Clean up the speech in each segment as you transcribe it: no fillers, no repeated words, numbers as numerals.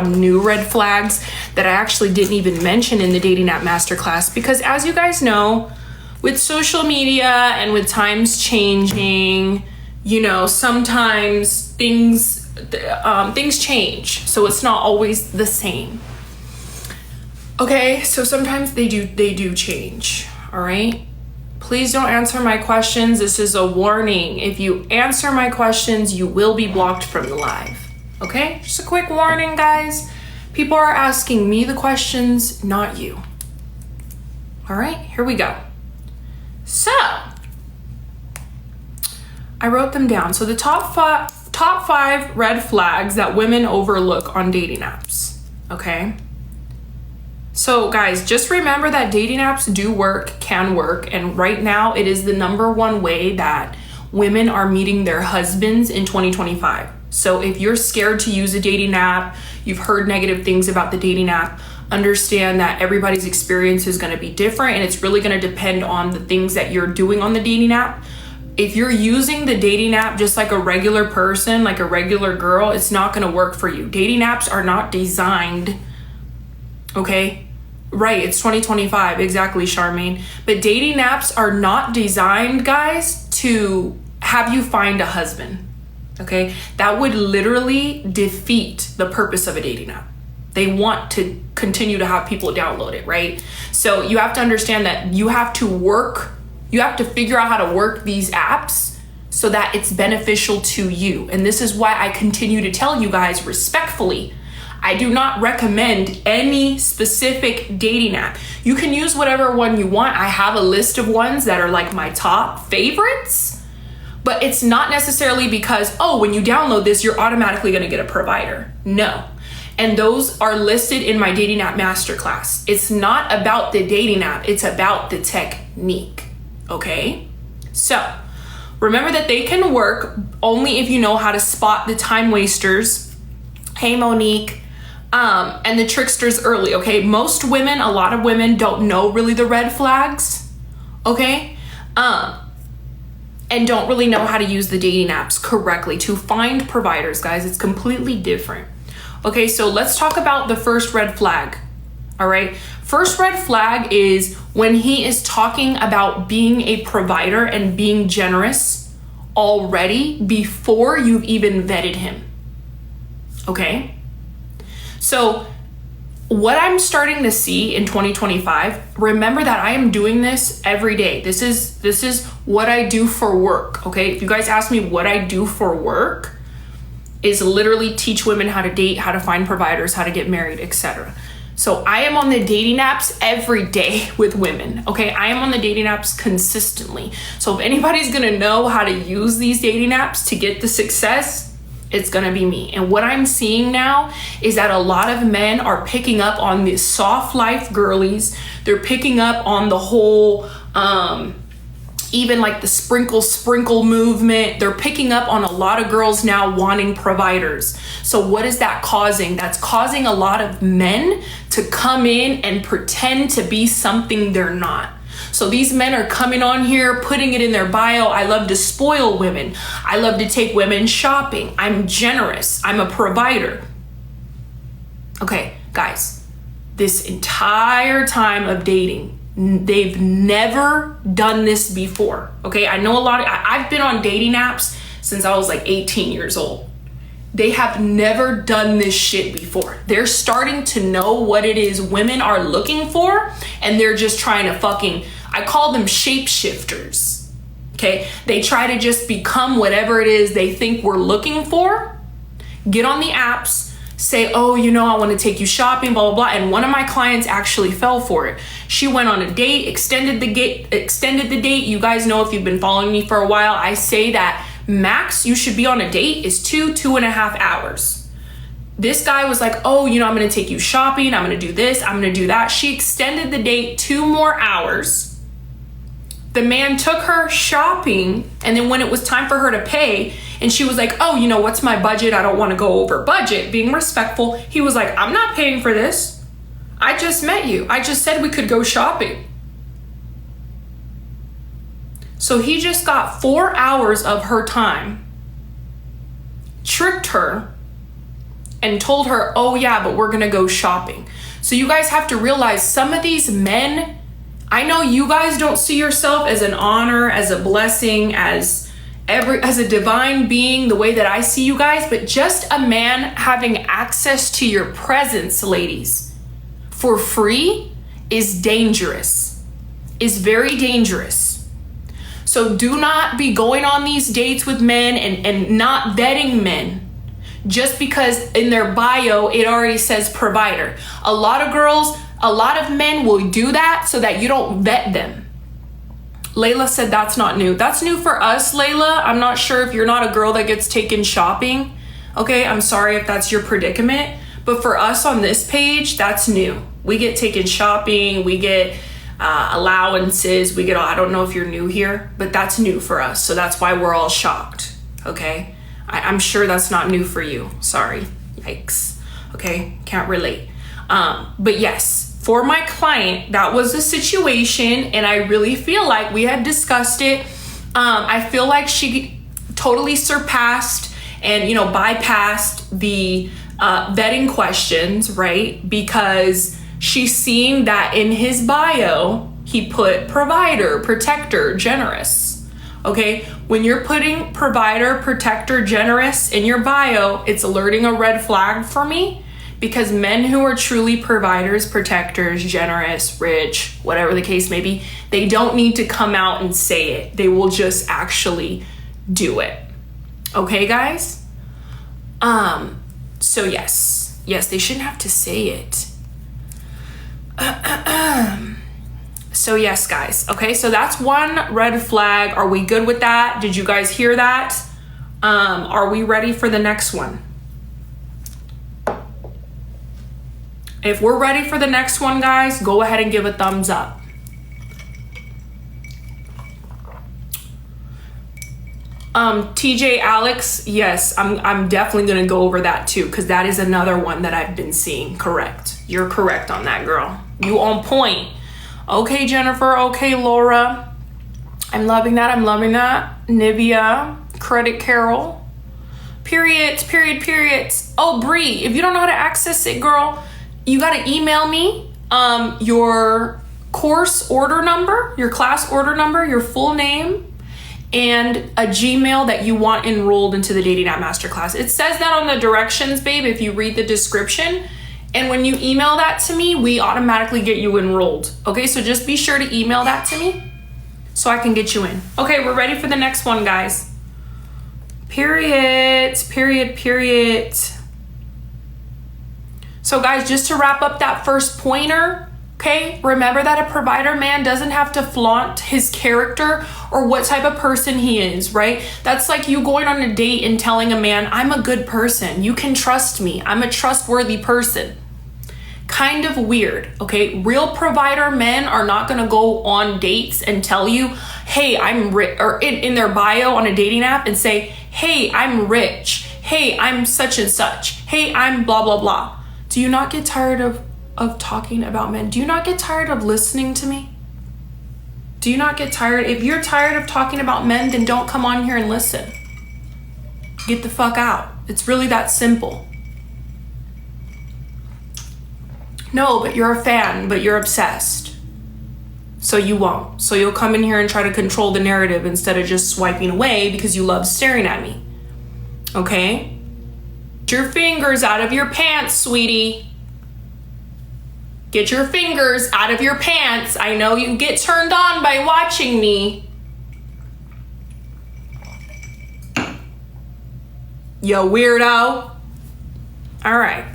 on new red flags that I actually didn't even mention in the dating app masterclass, because as you guys know, with social media and with times changing, you know, sometimes things change, so it's not always the same. Okay, so sometimes they do change. All right, please don't answer my questions. This is a warning. If you answer my questions, you will be blocked from the live. Okay, just a quick warning, guys. People are asking me the questions, not you. All right, here we go. So I wrote them down. So the top five red flags that women overlook on dating apps. Okay. So guys, just remember that dating apps do work, can work. And right now it is the #1 way that women are meeting their husbands in 2025. So if you're scared to use a dating app, you've heard negative things about the dating app, understand that everybody's experience is going to be different, and it's really going to depend on the things that you're doing on the dating app. If you're using the dating app just like a regular person, like a regular girl, it's not going to work for you. Dating apps are not designed, okay? Right, it's 2025, exactly, Charmaine. But dating apps are not designed, guys, to have you find a husband, okay? That would literally defeat the purpose of a dating app. They want to continue to have people download it, right? So you have to understand that you have to figure out how to work these apps so that it's beneficial to you. And this is why I continue to tell you guys respectfully, I do not recommend any specific dating app. You can use whatever one you want. I have a list of ones that are like my top favorites, but it's not necessarily because, oh, when you download this, you're automatically gonna get a provider. No. And those are listed in my dating app masterclass. It's not about the dating app, it's about the technique, okay? So remember that they can work only if you know how to spot the time wasters. Hey, Monique. And the tricksters early, okay? Most women, a lot of women don't know really the red flags, okay? And don't really know how to use the dating apps correctly to find providers, guys. It's completely different. Okay, so let's talk about the first red flag, all right? First red flag is when he is talking about being a provider and being generous already before you've even vetted him, okay? So what I'm starting to see in 2025, remember that I am doing this every day. This is what I do for work, okay? If you guys ask me what I do for work, is literally teach women how to date, how to find providers, how to get married, etc. So I am on the dating apps every day with women, okay? I am on the dating apps consistently. So if anybody's gonna know how to use these dating apps to get the success, it's gonna be me. And what I'm seeing now is that a lot of men are picking up on these soft life girlies. They're picking up on the whole, even like the sprinkle movement. They're picking up on a lot of girls now wanting providers. So what is that causing? That's causing a lot of men to come in and pretend to be something they're not. So these men are coming on here, putting it in their bio. I love to spoil women. I love to take women shopping. I'm generous. I'm a provider. Okay, guys, this entire time of dating, they've never done this before. Okay, I know I've been on dating apps since I was like 18 years old. They have never done this shit before. They're starting to know what it is women are looking for, and they're just trying to fucking, I call them shapeshifters. Okay, they try to just become whatever it is they think we're looking for, get on the apps, say, oh, you know, I want to take you shopping, blah, blah, blah. And one of my clients actually fell for it. She went on a date, extended the date. You guys know, if you've been following me for a while, I say that max you should be on a date is 2.5 hours. This guy was like, oh, you know, I'm going to take you shopping. I'm going to do this. I'm going to do that. She extended the date 2 more hours. The man took her shopping, and then when it was time for her to pay, and she was like, oh, you know, what's my budget? I don't want to go over budget. Being respectful, he was like, I'm not paying for this. I just met you. I just said we could go shopping. So he just got 4 hours of her time, tricked her and told her, oh yeah, but we're gonna go shopping. So you guys have to realize some of these men, I know you guys don't see yourself as an honor, as a blessing, as a divine being the way that I see you guys, but just a man having access to your presence, ladies, for free is dangerous, is very dangerous. So do not be going on these dates with men and not vetting men just because in their bio it already says provider. A lot of girls, a lot of men will do that so that you don't vet them. Layla said that's not new. That's new for us, Layla. I'm not sure if you're not a girl that gets taken shopping. Okay, I'm sorry if that's your predicament. But for us on this page, that's new. We get taken shopping. We get allowances. We get all, I don't know if you're new here, but that's new for us. So that's why we're all shocked. Okay, I'm sure that's not new for you. Sorry. Yikes. Okay, can't relate. But yes. For my client, that was the situation, and I really feel like we had discussed it. I feel like she totally surpassed and, bypassed the vetting questions, right? Because she's seen that in his bio, he put provider, protector, generous. Okay, when you're putting provider, protector, generous in your bio, it's alerting a red flag for me. Because men who are truly providers, protectors, generous, rich, whatever the case may be, they don't need to come out and say it. They will just actually do it. Okay, guys? So yes, they shouldn't have to say it. So yes, guys. Okay, so that's one red flag. Are we good with that? Did you guys hear that? Are we ready for the next one? If we're ready for the next one, guys, go ahead and give a thumbs up. TJ Alex, yes, I'm definitely going to go over that too, because that is another one that I've been seeing. Correct. You're correct on that, girl. You on point. Okay, Jennifer. Okay, Laura. I'm loving that. Nivea, Credit Carol. Periods. Oh, Bree, if you don't know how to access it, girl, you got to email me your course order number, your class order number, your full name, and a Gmail that you want enrolled into the Dating App Masterclass. It says that on the directions, babe, if you read the description. And when you email that to me, we automatically get you enrolled. Okay, so just be sure to email that to me so I can get you in. Okay, we're ready for the next one, guys. Periods. So guys, just to wrap up that first pointer, okay, remember that a provider man doesn't have to flaunt his character or what type of person he is, right? That's like you going on a date and telling a man, I'm a good person. You can trust me. I'm a trustworthy person. Kind of weird, okay? Real provider men are not gonna go on dates and tell you, hey, I'm rich, or in their bio on a dating app and say, hey, I'm rich. Hey, I'm such and such. Hey, I'm blah, blah, blah. Do you not get tired of talking about men? Do you not get tired of listening to me? Do you not get tired? If you're tired of talking about men, then don't come on here and listen. Get the fuck out. It's really that simple. No, but you're a fan, but you're obsessed. So you won't. So you'll come in here and try to control the narrative instead of just swiping away because you love staring at me. Okay? Get your fingers out of your pants, sweetie. Get your fingers out of your pants. I know you get turned on by watching me. Yo, weirdo. All right.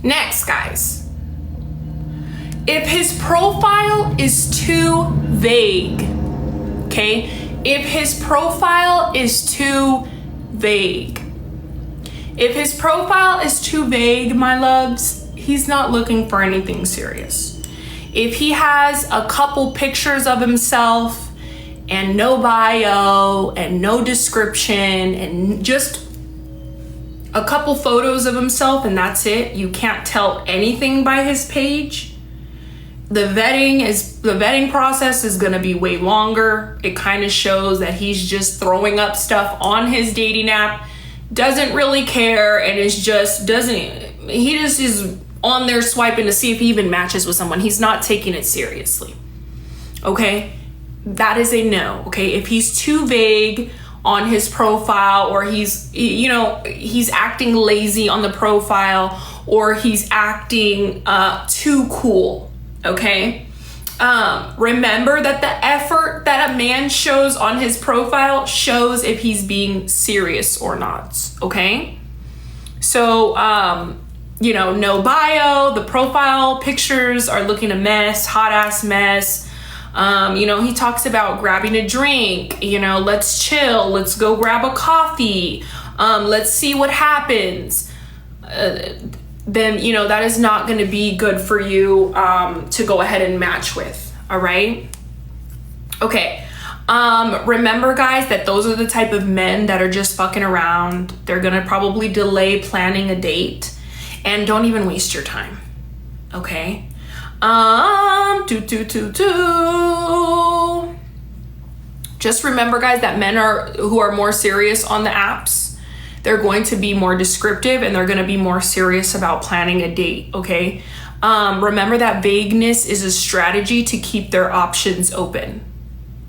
Next, guys. If his profile is too vague, okay? If his profile is too vague. If his profile is too vague, my loves, he's not looking for anything serious. If he has a couple pictures of himself and no bio and no description and just a couple photos of himself and that's it, you can't tell anything by his page, the vetting process is going to be way longer. It kind of shows that he's just throwing up stuff on his dating app doesn't really care and is just he just is on there swiping to see if he even matches with someone. He's not taking it seriously. Okay? That is a no. Okay? If he's too vague on his profile, or he's acting lazy on the profile, or he's acting too cool. Okay? Remember that the effort that a man shows on his profile shows if he's being serious or not. Okay? So, no bio, the profile pictures are looking a mess, hot ass mess. He talks about grabbing a drink, let's chill, let's go grab a coffee, let's see what happens. Then, that is not going to be good for you to go ahead and match with. All right. Okay. Remember, guys, that those are the type of men that are just fucking around. They're going to probably delay planning a date, and don't even waste your time. Okay. Just remember, guys, that men who are more serious on the apps, they're going to be more descriptive and they're going to be more serious about planning a date. Okay. Remember that vagueness is a strategy to keep their options open.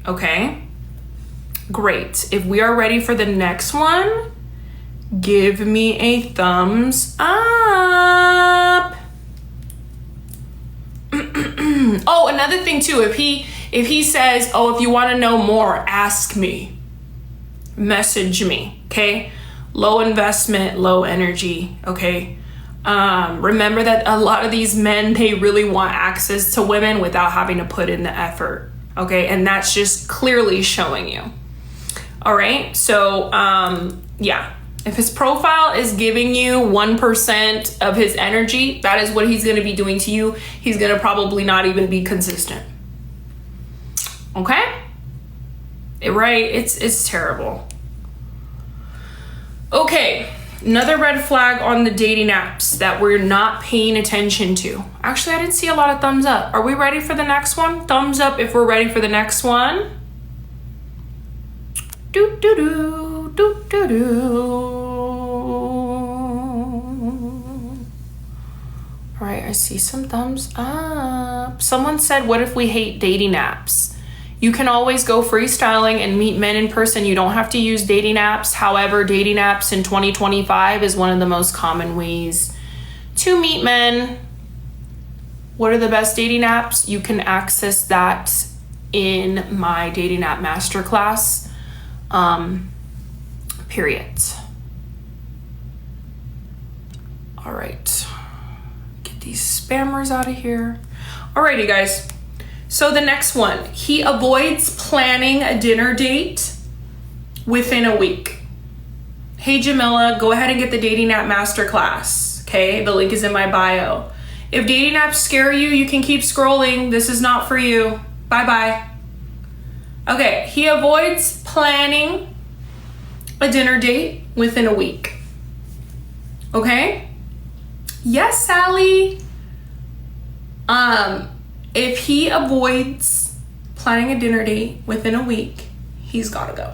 Okay. Great. If we are ready for the next one, give me a thumbs up. Oh, another thing too, if he says, oh, if you want to know more, ask me, message me. Okay. Low investment, low energy. Okay. Remember that a lot of these men, they really want access to women without having to put in the effort. Okay. And that's just clearly showing you. All right. So, yeah. If his profile is giving you 1% of his energy, that is what he's going to be doing to you. He's going to probably not even be consistent. Okay? Right? It's terrible. Okay. Another red flag on the dating apps that we're not paying attention to. Actually, I didn't see a lot of thumbs up. Are we ready for the next one? Thumbs up if we're ready for the next one. Do do do do do do. All right, I see some thumbs up. Someone said, what if we hate dating apps? You can always go freestyling and meet men in person. You don't have to use dating apps. However, dating apps in 2025 is one of the most common ways to meet men. What are the best dating apps? You can access that in my dating app masterclass. Period. All right. Get these spammers out of here. Alrighty, guys. So the next one, he avoids planning a dinner date within a week. Hey, Jamila, go ahead and get the dating app masterclass. Okay, the link is in my bio. If dating apps scare you, you can keep scrolling. This is not for you. Bye-bye. Okay, he avoids planning a dinner date within a week. Okay? Yes, Sally. If he avoids planning a dinner date within a week, he's gotta go.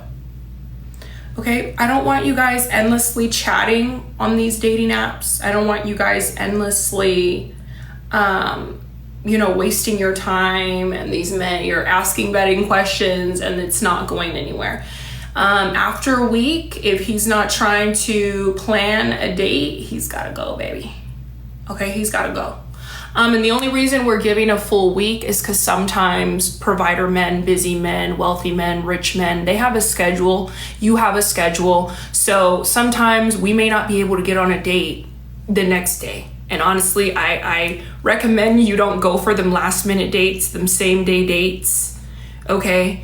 Okay? I don't want you guys endlessly chatting on these dating apps. I don't want you guys endlessly wasting your time, and these men, you're asking vetting questions and it's not going anywhere. After a week, if he's not trying to plan a date, he's gotta go, baby. Okay, he's gotta go. And the only reason we're giving a full week is because sometimes provider men, busy men, wealthy men, rich men, they have a schedule. You have a schedule. So sometimes we may not be able to get on a date the next day. And honestly, I recommend you don't go for them last minute dates, them same day dates. Okay.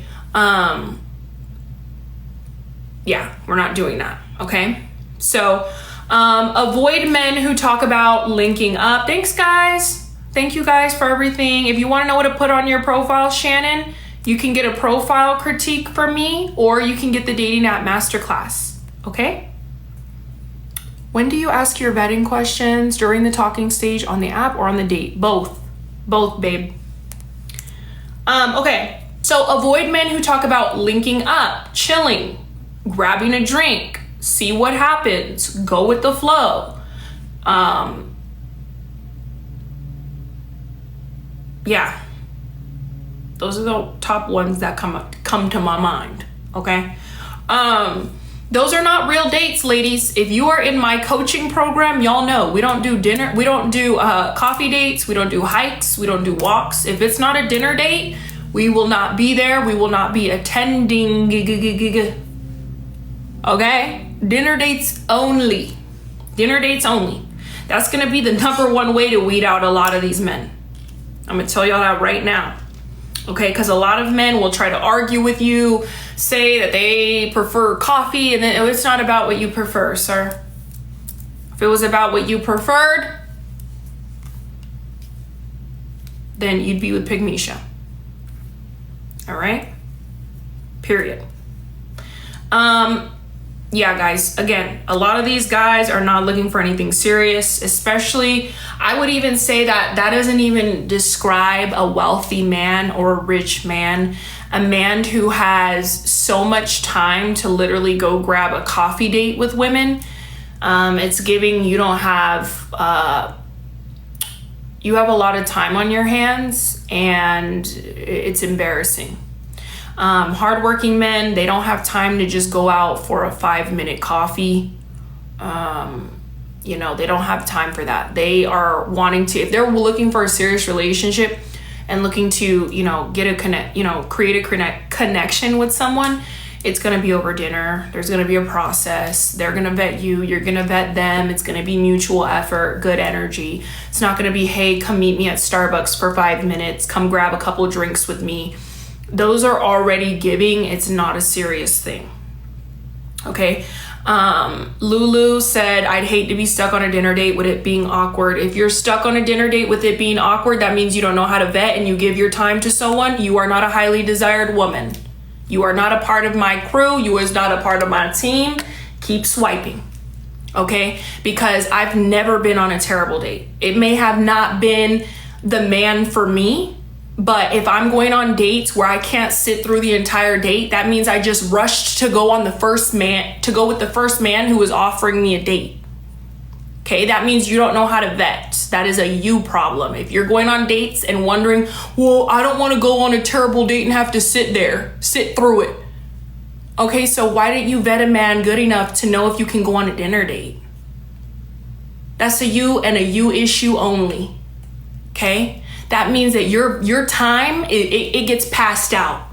Yeah, we're not doing that. Okay. So, avoid men who talk about linking up. Thanks, guys. Thank you guys for everything. If you want to know what to put on your profile, Shannon, you can get a profile critique from me, or you can get the dating app masterclass. Okay. When do you ask your vetting questions? During the talking stage, on the app, or on the date? Both, babe. Okay, so avoid men who talk about linking up, chilling, grabbing a drink, See what happens. Go with the flow. Yeah. Those are the top ones that come to my mind. Okay. Those are not real dates, ladies. If you are in my coaching program, y'all know we don't do dinner. We don't do coffee dates. We don't do hikes. We don't do walks. If it's not a dinner date, we will not be there. We will not be attending. Okay? Dinner dates only. Dinner dates only. That's going to be the number one way to weed out a lot of these men. I'm going to tell y'all that right now. Okay? Because a lot of men will try to argue with you, say that they prefer coffee, and then it's not about what you prefer, sir. If it was about what you preferred, then you'd be with Pygmisha. All right? Period. Yeah, guys, again, a lot of these guys are not looking for anything serious, especially, I would even say that doesn't even describe a wealthy man or a rich man. A man who has so much time to literally go grab a coffee date with women. It's giving you don't have, you have a lot of time on your hands, and it's embarrassing. Hardworking men, they don't have time to just go out for a 5-minute coffee. You know, they don't have time for that. They are wanting to, if they're looking for a serious relationship and looking to, you know, create a connection with someone, it's going to be over dinner. There's going to be a process. They're going to vet you. You're going to vet them. It's going to be mutual effort, good energy. It's not going to be, hey, come meet me at Starbucks for 5 minutes. Come grab a couple drinks with me. Those are already giving. It's not a serious thing. Okay. Lulu said, I'd hate to be stuck on a dinner date with it being awkward. If you're stuck on a dinner date with it being awkward, that means you don't know how to vet and you give your time to someone. You are not a highly desired woman. You are not a part of my crew. You is not a part of my team. Keep swiping. Okay? Because I've never been on a terrible date. It may have not been the man for me, but if I'm going on dates where I can't sit through the entire date, that means I just rushed to go with the first man who was offering me a date. Okay, that means you don't know how to vet. That is a you problem. If you're going on dates and wondering, well, I don't want to go on a terrible date and have to sit through it. Okay, so why didn't you vet a man good enough to know if you can go on a dinner date? That's a you and a you issue only. Okay? That means that your time, it gets passed out.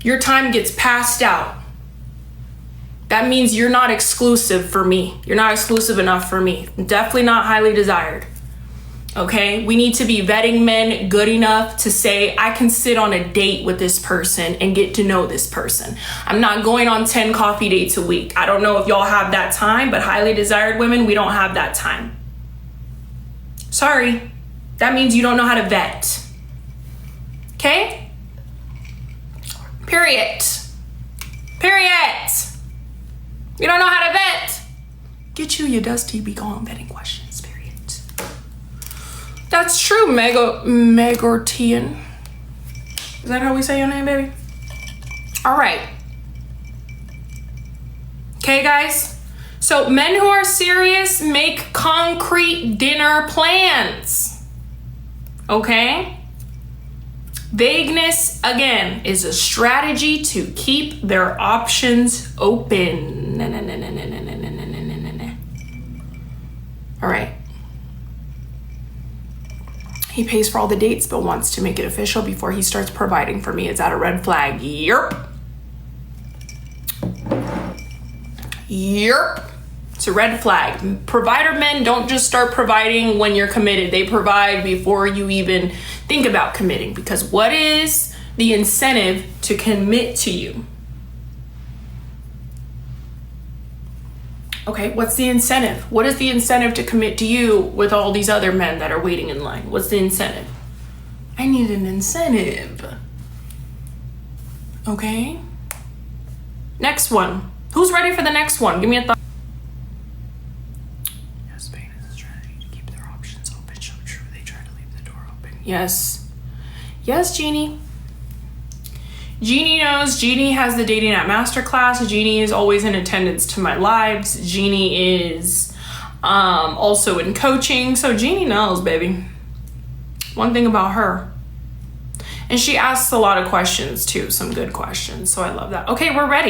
Your time gets passed out. That means you're not exclusive for me. You're not exclusive enough for me. Definitely not highly desired. Okay? We need to be vetting men good enough to say, I can sit on a date with this person and get to know this person. I'm not going on 10 coffee dates a week. I don't know if y'all have that time, but highly desired women, we don't have that time. Sorry. That means you don't know how to vet. Okay? Period. You don't know how to vet. Get you your Dusty Be Gone vetting questions, period. That's true, Megortian. Is that how we say your name, baby? All right. Okay, guys? So men who are serious make concrete dinner plans. Okay? Vagueness, again, is a strategy to keep their options open. All right. He pays for all the dates but wants to make it official before he starts providing for me. Is that a red flag? Yerp. It's a red flag. Provider men don't just start providing when you're committed. They provide before you even think about committing. Because what is the incentive to commit to you? Okay, what's the incentive? What is the incentive to commit to you with all these other men that are waiting in line? What's the incentive? I need an incentive. Okay. Next one. Who's ready for the next one? Give me a thought. Yes. Yes, Jeannie. Jeannie knows. Jeannie has the dating app masterclass. Jeannie is always in attendance to my lives. Jeannie is also in coaching. So Jeannie knows, baby. One thing about her. And she asks a lot of questions too, some good questions. So I love that. Okay, we're ready.